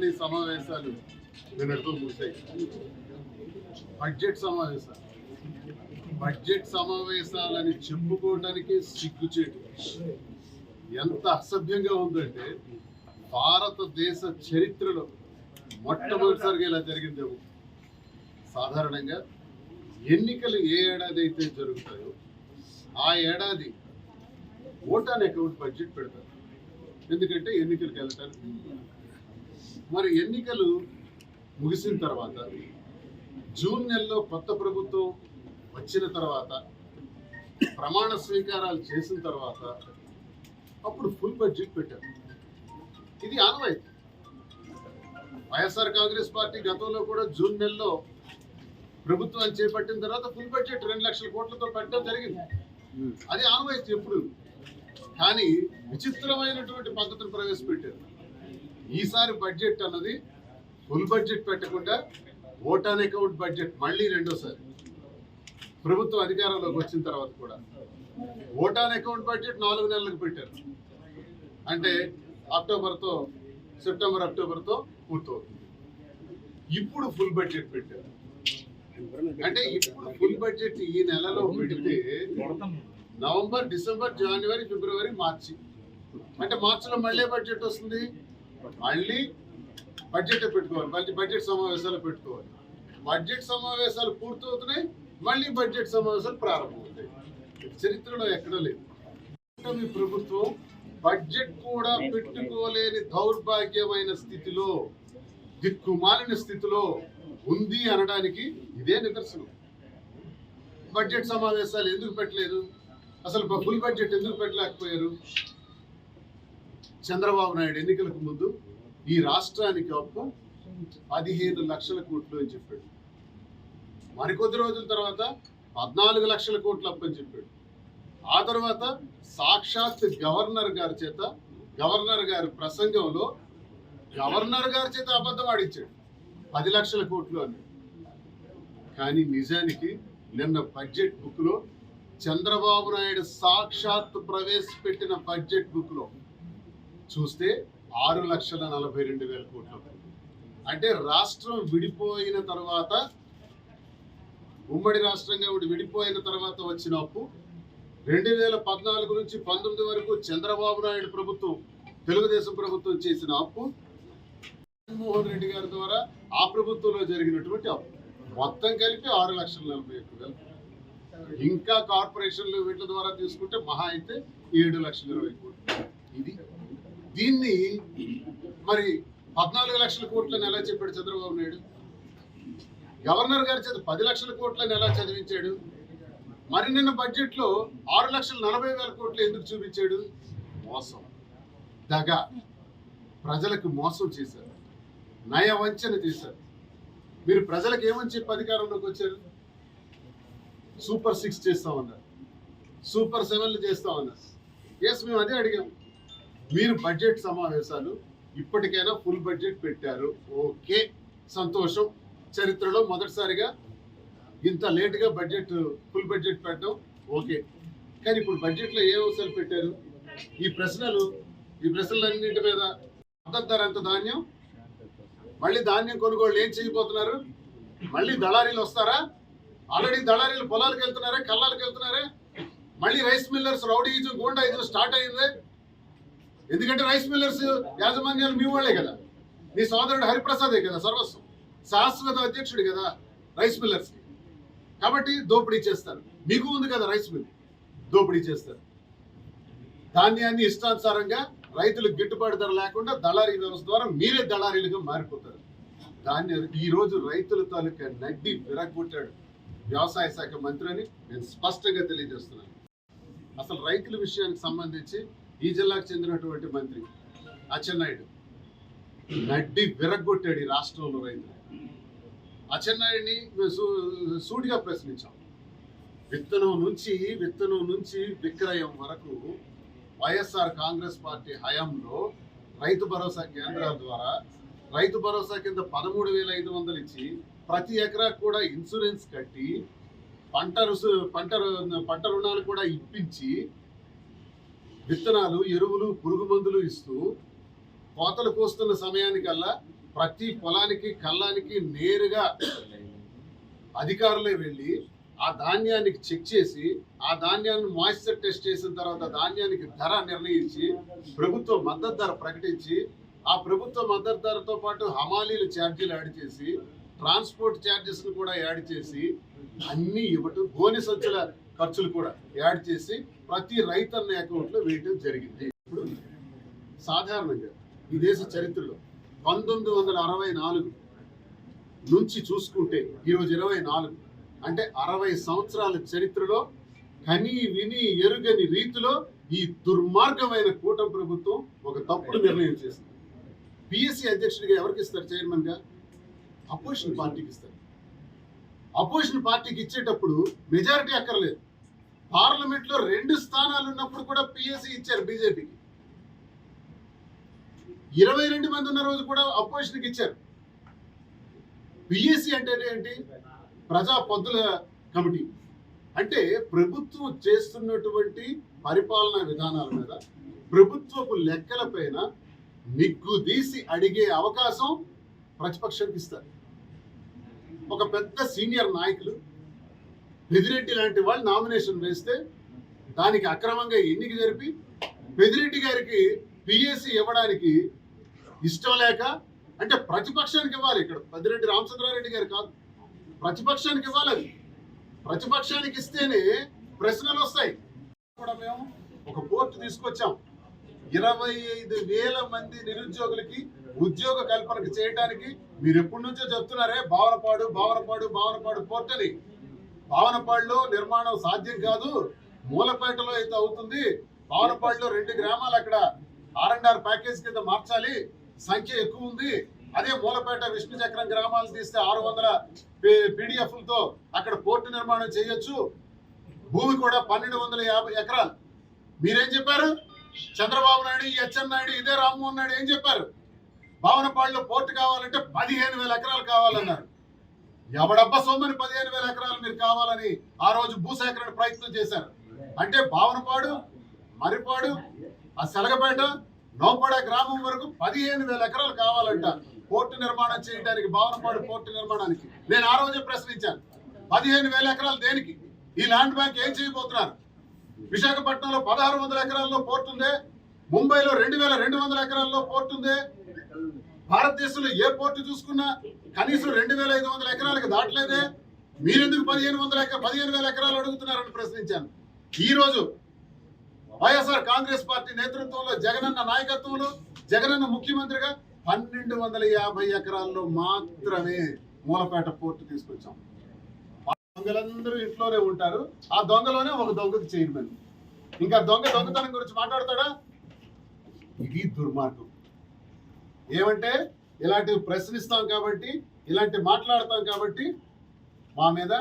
Assembly సమావేశాలు నిన్నటితో ముగిశాయి. బడ్జెట్ సమావేశాలని చెప్పుకోవడానికి సిగ్గుచేటు. ఎంత అసభ్యంగా ఉందంటే భారతదేశ చరిత్రలో మొట్టమొదటిసారిగా ఇలా జరిగిందేమో. సాధారణంగా ఎన్నికలు ఏ ఏడాది అయితే జరుగుతాయో ఆ ఏడాది ఓట్ ఆన్ అకౌంట్ బడ్జెట్ పెడతారు. ఎందుకంటే ఎన్నికలకు వెళ్ళటానికి. మరి ఎన్నికలు ముగిసిన తర్వాత జూన్ నెలలో కొత్త ప్రభుత్వం వచ్చిన తర్వాత ప్రమాణ స్వీకారాలు చేసిన తర్వాత అప్పుడు ఫుల్ బడ్జెట్ పెట్టారు. ఇది ఆనవాయితీ. వైఎస్ఆర్ కాంగ్రెస్ పార్టీ గతంలో కూడా జూన్ నెలలో ప్రభుత్వాన్ని చేపట్టిన తర్వాత ఫుల్ బడ్జెట్ 2 లక్షల కోట్లతో పెట్టడం జరిగింది. అది ఆనవాయితీ ఎప్పుడు. కానీ విచిత్రమైనటువంటి పద్ధతులు ప్రవేశపెట్టారు. ఈసారి బడ్జెట్ అన్నది ఫుల్ బడ్జెట్ పెట్టకుండా ఓట్ ఆన్ అకౌంట్ బడ్జెట్ మళ్ళీ రెండోసారి ప్రభుత్వం అధికారంలోకి వచ్చిన తర్వాత కూడా ఓట్ ఆన్ అకౌంట్ బడ్జెట్ 4 నెలలకు పెట్టారు. అంటే సెప్టెంబర్ అక్టోబర్తో పూర్తవుతుంది. ఇప్పుడు ఫుల్ బడ్జెట్ పెట్టారు. అంటే ఇప్పుడు ఫుల్ బడ్జెట్ ఈ నెలలో పెడితే నవంబర్, డిసెంబర్, జనవరి, ఫిబ్రవరి, మార్చి, అంటే మార్చిలో మళ్ళీ బడ్జెట్ వస్తుంది. మళ్ళీ బడ్జెట్ పెట్టుకోవాలి, మళ్ళీ బడ్జెట్ సమావేశాలు పెట్టుకోవాలి. బడ్జెట్ సమావేశాలు పూర్తవుతున్నాయి, మళ్ళీ బడ్జెట్ సమావేశాలు ప్రారంభమవుతాయి. చరిత్రలో ఎక్కడా లేదు. మీ ప్రభుత్వం బడ్జెట్ కూడా పెట్టుకోలేని దౌర్భాగ్యమైన స్థితిలో, దిక్కుమాలిన స్థితిలో ఉంది అనడానికి ఇదే నిదర్శనం. బడ్జెట్ సమావేశాలు ఎందుకు పెట్టలేదు? అసలు ఫుల్ బడ్జెట్ ఎందుకు పెట్టలేకపోయారు? చంద్రబాబు నాయుడు ఎన్నికలకు ముందు ఈ రాష్ట్రానికి అప్పు 15 లక్షల కోట్లు అని చెప్పాడు. మరికొద్ది రోజుల తర్వాత 14 లక్షల కోట్ల అప్పు అని చెప్పాడు. ఆ తర్వాత సాక్షాత్ గవర్నర్ గారి ప్రసంగంలో గవర్నర్ గారి చేత అబద్ధం ఆడించాడు, 10 లక్షల కోట్లు అని. కానీ నిజానికి నిన్న బడ్జెట్ బుక్ లో చంద్రబాబు నాయుడు సాక్షాత్ ప్రవేశపెట్టిన బడ్జెట్ బుక్ లో చూస్తే 6,42,000 కోట్లు. అంటే రాష్ట్రం విడిపోయిన తర్వాత, ఉమ్మడి రాష్ట్రంగా విడిపోయిన తర్వాత వచ్చిన అప్పు 2014 నుంచి 19 వరకు చంద్రబాబు నాయుడు ప్రభుత్వం, తెలుగుదేశం ప్రభుత్వం చేసిన అప్పు, జగన్మోహన్ రెడ్డి గారి ద్వారా ఆ ప్రభుత్వంలో జరిగినటువంటి అప్పు మొత్తం కలిపి 6,41,000. ఇంకా కార్పొరేషన్లు వీటి ద్వారా తీసుకుంటే మహా అయితే 7,20,000 కోట్లు. దీన్ని మరి 14 లక్షల కోట్లని ఎలా చెప్పాడు చంద్రబాబు నాయుడు? గవర్నర్ గారి చేత 10 లక్షల కోట్లని ఎలా చదివించాడు? మరి నిన్న బడ్జెట్ లో 6,40,000 కోట్లు ఎందుకు చూపించాడు? మోసం, దగా, ప్రజలకు మోసం చేశారు, నయవంచన చేశారు. మీరు ప్రజలకు ఏమని చెప్పి అధికారంలోకి వచ్చారు? సూపర్ 6 చేస్తామన్నారు, సూపర్ 7 చేస్తామన్నారు. ఎస్, మేము అదే అడిగాం. మీరు బడ్జెట్ సమావేశాలు ఇప్పటికైనా ఫుల్ బడ్జెట్ పెట్టారు, ఓకే, సంతోషం. చరిత్రలో మొదటిసారిగా ఇంత లేటుగా ఫుల్ బడ్జెట్ పెట్టడం ఓకే. కానీ ఇప్పుడు బడ్జెట్లో ఏ అంశాలు పెట్టారు? ఈ ప్రశ్నలన్నింటి మీద మద్దతు ధర ఎంత ధాన్యం, మళ్ళీ ధాన్యం కొనుగోళ్ళు ఏం చేయబోతున్నారు? మళ్ళీ దళారీలు వస్తారా? ఆల్రెడీ దళారీలు పొలాలకు వెళ్తున్నారా, కళ్ళాలకు వెళ్తున్నారా? మళ్ళీ rice millers rowdyism, goondaism start అయింది. ఎందుకంటే రైస్ మిల్లర్స్ యాజమాన్యాలు మీ వాళ్ళే కదా, మీ సోదరుడు హరిప్రసాదే కదా సర్వస్వం, శాశ్వత అధ్యక్షుడు కదా రైస్ మిల్లర్స్కి. కాబట్టి దోపిడీ చేస్తారు. మీకు ఉంది కదా రైస్ మిల్, దోపిడీ చేస్తారు. ధాన్యాన్ని ఇష్టానుసారంగా రైతులకు గిట్టుబాటు ధర లేకుండా దళారీ వ్యవస్థ ద్వారా మీరే దళారీలుగా మారిపోతారు. ఈ రోజు రైతుల తాలూకా నడ్డి విరగొట్టాడు వ్యవసాయ శాఖ మంత్రి అని నేను స్పష్టంగా తెలియజేస్తున్నాను. అసలు రైతుల విషయానికి సంబంధించి ఈ జిల్లాకు చెందినటువంటి మంత్రి అచ్చెన్నాయుడు నడ్డి విరగొట్టాడు ఈ రాష్ట్రంలో రైతులు. అచ్చెన్నాయుడిని సూటిగా ప్రశ్నించాం. విత్తనం నుంచి విక్రయం వరకు వైఎస్ఆర్ కాంగ్రెస్ పార్టీ హయాంలో రైతు భరోసా కేంద్రాల ద్వారా రైతు భరోసా కింద 13,500 ఇచ్చి ప్రతి ఎకరా కూడా ఇన్సూరెన్స్ కట్టి పంట రుణాలు కూడా ఇప్పించి విత్తనాలు, ఎరువులు, పురుగు మందులు ఇస్తూ కోతలు కోస్తున్న సమయానికల్లా ప్రతి పొలానికి కళ్ళానికి నేరుగా అధికారులే వెళ్ళి ఆ ధాన్యానికి చెక్ చేసి ఆ ధాన్యాన్ని మాయిశ్చర్ టెస్ట్ చేసిన తర్వాత ధాన్యానికి ధర నిర్ణయించి ప్రభుత్వ మద్దతు ధర ప్రకటించి ఆ ప్రభుత్వ మద్దతు ధరతో పాటు హమాలీలు ఛార్జీలు యాడ్ చేసి ట్రాన్స్పోర్ట్ ఛార్జెస్ కూడా యాడ్ చేసి అన్ని ఇవ్వటం గోనె సంచుల ఖర్చులు కూడా యాడ్ చేసి ప్రతి రైతన్న అకౌంట్లో వేయటం జరిగింది. ఇప్పుడు సాధారణంగా ఈ దేశ చరిత్రలో 1964 నుంచి చూసుకుంటే ఈరోజు 24 అంటే 60 సంవత్సరాల చరిత్రలో కని విని ఎరుగని రీతిలో ఈ దుర్మార్గమైన కూటమి ప్రభుత్వం ఒక తప్పుడు నిర్ణయం చేసింది. పిఎస్సి అధ్యక్షుడిగా ఎవరికి ఇస్తారు? చైర్మన్ గా అపోజిషన్ పార్టీకి ఇస్తారు. అపోజిషన్ పార్టీకి ఇచ్చేటప్పుడు మెజారిటీ అక్కర్లేదు. పార్లమెంట్ లో 2 స్థానాలు ఉన్నప్పుడు కూడా పిఎస్సి ఇచ్చారు బీజేపీకి. 22 మంది ఉన్న రోజు కూడా అపోజిషన్కి ఇచ్చారు. పిఎస్సి అంటే ఏంటి? ప్రజా పద్దుల కమిటీ. అంటే ప్రభుత్వం చేస్తున్నటువంటి పరిపాలనా విధానాల మీద, ప్రభుత్వపు లెక్కలపైన నిగ్గుదీసి అడిగే అవకాశం ప్రతిపక్షానికి ఇస్తారు. ఒక పెద్ద సీనియర్ నాయకులు పెదిరెడ్డి లాంటి వాళ్ళు నామినేషన్ వేస్తే దానికి అక్రమంగా ఎన్నిక జరిపి పెదిరెడ్డి గారికి పిఎస్సి ఇవ్వడానికి ఇష్టం లేక, అంటే ప్రతిపక్షానికి ఇవ్వాలి. ఇక్కడ పెద్దిరెడ్డి రామచంద్రారెడ్డి గారు కాదు, ప్రతిపక్షానికి ఇవ్వాలి. అది ప్రతిపక్షానికి ఇస్తేనే ప్రశ్నలు వస్తాయి. కూడా మేము ఒక పోర్టు తీసుకొచ్చాం. 25,000 మంది నిరుద్యోగులకి ఉద్యోగ కల్పనకు చేయడానికి మీరు ఎప్పటి నుంచో చెప్తున్నారే భావనపాడు పోర్ట్ అని. భావనపాడులో నిర్మాణం సాధ్యం కాదు, మూలపేటలో అయితే అవుతుంది. భావనపాడులో 2 గ్రామాలు అక్కడ R&R ప్యాకేజ్ కింద మార్చాలి, సంఖ్య ఎక్కువ ఉంది. అదే మూలపేట విష్ణు చక్రం గ్రామాలు తీస్తే 600 పీడిఎఫ్లతో అక్కడ పోర్టు నిర్మాణం చేయొచ్చు. భూమి కూడా 1250 ఎకరాలు. మీరేం చెప్పారు? చంద్రబాబు నాయుడు, అచ్చెన్నాయుడు, ఇదే రామ్మోహన్ నాయుడు ఏం చెప్పారు? భావనపాడులో పోర్టు కావాలంటే 15,000 ఎకరాలు కావాలన్నారు. ఎవడబ్బా సొమ్మని 15,000 ఎకరాలు మీరు కావాలని ఆ రోజు భూసేకరణ ప్రయత్నం చేశారు. అంటే భావనపాడు, మరిపాడు, ఆ సెలగపేట, నౌపడ గ్రామం వరకు 15,000 ఎకరాలు కావాలంట పోర్టు నిర్మాణం చేయడానికి, భావనపాడు పోర్టు నిర్మాణానికి. నేను ఆ రోజే ప్రశ్నించాను, 15,000 ఎకరాలు దేనికి? ఈ ల్యాండ్ బ్యాంక్ ఏం చేయబోతున్నారు? విశాఖపట్నంలో 1,600 ఎకరాల్లో పోర్టు ఉందే, ముంబైలో 2,200 ఎకరాల్లో పోర్టు ఉందే. భారతదేశంలో ఏ పోర్టు చూసుకున్నా కనీసం 2,500 ఎకరాలకు దాటలేదే. మీరెందుకు 15,000 ఎకరాలు అడుగుతున్నారని ప్రశ్నించాను. ఈ రోజు వైఎస్ఆర్ కాంగ్రెస్ పార్టీ నేతృత్వంలో, జగనన్న నాయకత్వంలో, జగనన్న ముఖ్యమంత్రిగా 1,250 ఎకరాల్లో మాత్రమే మూలపేట పోర్టు తీసుకొచ్చాం. దొంగలందరూ ఇంట్లోనే ఉంటారు. ఆ దొంగలోనే ఒక దొంగకు చైర్మన్. ఇంకా దొంగతనం గురించి మాట్లాడతాడా? ఇది దుర్మార్గం. ఏమంటే ఇలాంటివి ప్రశ్నిస్తాం కాబట్టి, ఇలాంటి మాట్లాడతాం కాబట్టి మా మీద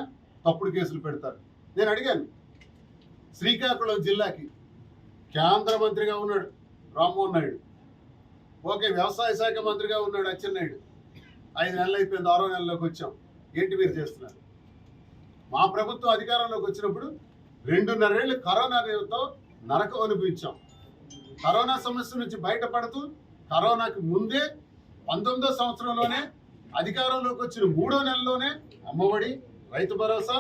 తప్పుడు కేసులు పెడతారు. నేను అడిగాను, శ్రీకాకుళం జిల్లాకి కేంద్ర మంత్రిగా ఉన్నాడు రామ్మోహన్ నాయుడు, ఓకే, వ్యవసాయ శాఖ మంత్రిగా ఉన్నాడు అచ్చెన్నాయుడు. 5 నెలలు అయిపోయింది, 6వ నెలలోకి వచ్చాం. ఏంటి మీరు చేస్తున్నారు? మా ప్రభుత్వం అధికారంలోకి వచ్చినప్పుడు 2.5 ఏళ్ళు కరోనాతో నరకం అనుభవించాం. కరోనా సమస్య నుంచి బయటపడుతూ కరోనాకి ముందే 19వ సంవత్సరంలోనే అధికారంలోకి వచ్చిన 3వ నెలలోనే అమ్మఒడి, రైతు భరోసా,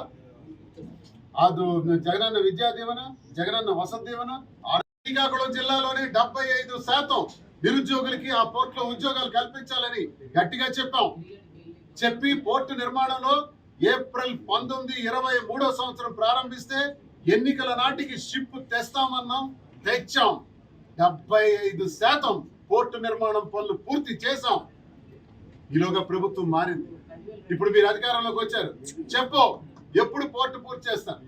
జగనన్న విద్యా దీవెన, జగనన్న వసతి దీవెన. శ్రీకాకుళం జిల్లాలోని 75% నిరుద్యోగులకి ఆ పోర్టులో ఉద్యోగాలు కల్పించాలని గట్టిగా చెప్పాం. చెప్పి పోర్టు నిర్మాణంలో ఏప్రిల్ 1923వ సంవత్సరం ప్రారంభిస్తే ఎన్నికల నాటికి షిప్ తెస్తామన్నాం, తెచ్చాం. 75% పోర్టు నిర్మాణం పనులు పూర్తి చేశాం. ఈలోగా ప్రభుత్వం మారింది. ఇప్పుడు మీరు అధికారంలోకి వచ్చారు. చెప్పు, ఎప్పుడు పోర్టు పూర్తి చేస్తాను?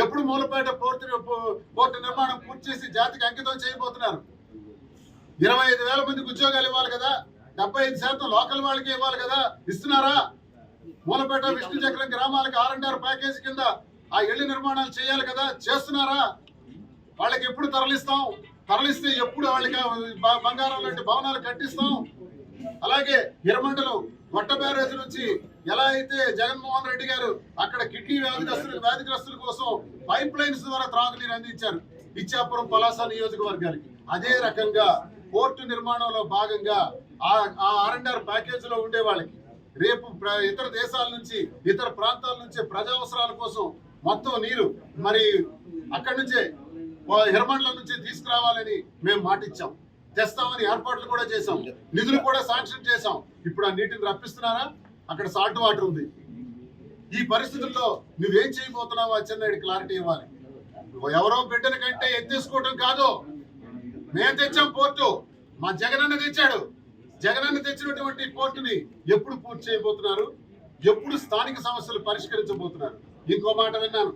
ఎప్పుడు మూలపేట పోర్టు నిర్మాణం పూర్తి చేసి జాతికి అంకితం చేయబోతున్నారు? 25,000 మందికి ఉద్యోగాలు ఇవ్వాలి కదా, 75% లోకల్ వాళ్ళకి ఇవ్వాలి కదా, ఇస్తున్నారా? మూలపేట విష్ణు చక్రం గ్రామాలకి R&R ప్యాకేజ్ కింద ఆ ఇళ్ల నిర్మాణాలు చేయాలి కదా, చేస్తున్నారా? వాళ్ళకి ఎప్పుడు తరలిస్తే ఎప్పుడు వాళ్ళకి బంగారం లాంటి భవనాలు కట్టిస్తాం? అలాగే ఎర్రమండలం వట్ట బ్యారేజ్ నుంచి ఎలా అయితే జగన్మోహన్ రెడ్డి గారు అక్కడ కిడ్నీ వ్యాధిగ్రస్తుల కోసం పైప్ లైన్స్ ద్వారా త్రాగునీరు అందించారు ఇచ్చాపురం, పలాస నియోజకవర్గాలకి. అదే రకంగా పోర్టు నిర్మాణంలో భాగంగా ఆ R&R ప్యాకేజీలో ఉండే వాళ్ళకి రేపు ఇతర దేశాల నుంచి ఇతర ప్రాంతాల నుంచి ప్రజా అవసరాల కోసం మొత్తం నీరు మరి అక్కడి నుంచే హిరమండల నుంచి తీసుకురావాలని మేము మాట ఇచ్చాం. తెస్తామని ఏర్పాట్లు కూడా చేశాం, నిధులు కూడా శాంక్షన్ చేశాం. ఇప్పుడు ఆ నీటిని రప్పిస్తున్నారా? అక్కడ సాల్ట్ వాటర్ ఉంది. ఈ పరిస్థితుల్లో నువ్వేం చేయబోతున్నావు అచ్చెన్నాయుడు క్లారిటీ ఇవ్వాలి. ఎవరో బిడ్డల కంటే ఎత్తేసుకోవటం కాదు. మేము తెచ్చాం పోర్టు, మా జగనన్న తెచ్చాడు. జగనన్న తెచ్చినటువంటి పోర్టుని ఎప్పుడు పూర్తి చేయబోతున్నారు? ఎప్పుడు స్థానిక సమస్యలు పరిష్కరించబోతున్నారు? ఇంకో మాట విన్నాను,